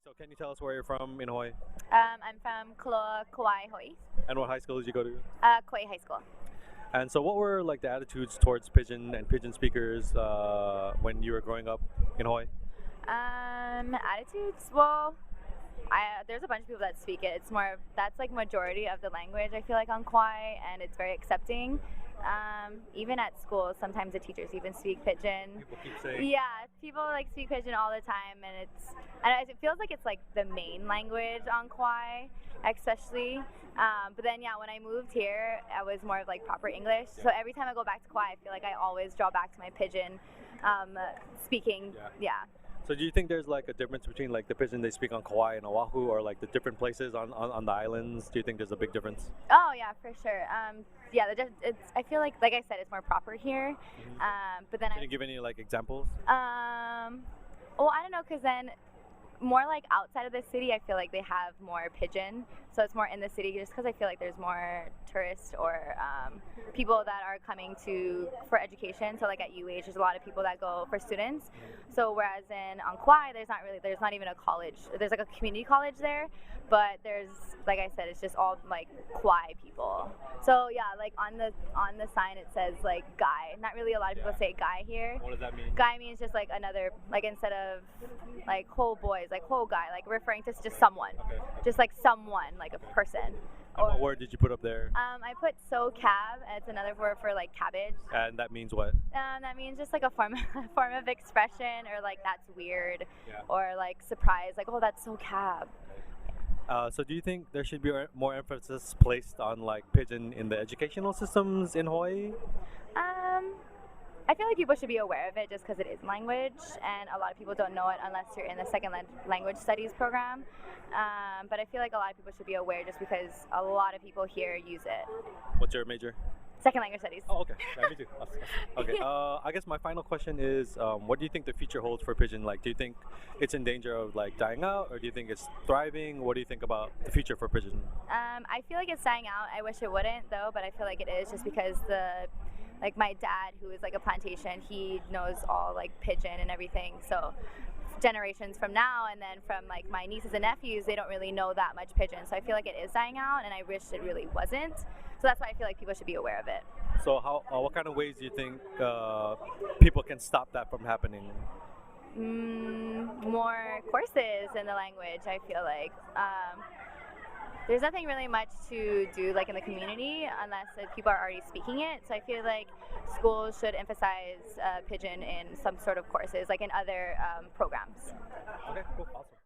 So can you tell us where you're from in Hawaii? I'm from Kōloa, Kauai, Hawaii. And what high school did you go to? Kauai High School. And so what were like the attitudes towards Pidgin and Pidgin speakers when you were growing up in Hawaii? Attitudes? Well, there's a bunch of people that speak it. It's more, that's like majority of the language, I feel like, on Kauai, and it's very accepting. Even at school, sometimes the teachers even speak Pidgin. People keep saying. Yeah, people like speak Pidgin all the time, and it feels like it's like the main language on Kauai, especially. But then yeah, when I moved here, I was more of like proper English. So every time I go back to Kauai, I feel like I always draw back to my Pidgin speaking. Yeah. So do you think there's like a difference between like the Pidgin they speak on Kauai and Oahu, or like the different places on the islands? Do you think there's a big difference? Oh yeah, for sure. Yeah, I feel like I said, it's more proper here. But then Can you give any like examples? Well, I don't know, because then more like outside of the city, I feel like they have more Pidgin. So it's more in the city, just because I feel like there's more tourists or people that are coming for education. So like at UH, there's a lot of people that go for students. So whereas on Kauai, there's not even a college. There's like a community college there, but there's, like I said, it's just all like Kauai people. So yeah, like on the sign it says like guy. Not really a lot of people say guy here. What does that mean? Guy means just like another, like instead of like whole boys, like whole guy, like referring to just someone. Okay. Just like someone, like a person. And what word did you put up there? I put so cab. It's another word for like cabbage. And that means what? That means just like a form of expression, or like that's weird, Yeah. or like surprise, like oh that's so cab. So do you think there should be more emphasis placed on like Pidgin in the educational systems in Hawaii? I feel like people should be aware of it just because it is language, and a lot of people don't know it unless you're in the second language studies program. But I feel like a lot of people should be aware just because a lot of people here use it. What's your major? Second language studies. Oh, okay. Yeah, me too. Awesome. Okay. I guess my final question is, what do you think the future holds for Pidgin? Like, do you think it's in danger of like dying out, or do you think it's thriving? What do you think about the future for Pidgin? I feel like it's dying out. I wish it wouldn't though, but I feel like it is just because like my dad, who is like a plantation, he knows all like Pidgin and everything. So generations from now, and then from like my nieces and nephews, they don't really know that much Pidgin. So I feel like it is dying out, and I wish it really wasn't. So that's why I feel like people should be aware of it. So what kind of ways do you think people can stop that from happening? More courses in the language, I feel like. There's nothing really much to do like in the community unless people are already speaking it. So I feel like schools should emphasize Pidgin in some sort of courses, like in other programs. Okay, cool, awesome.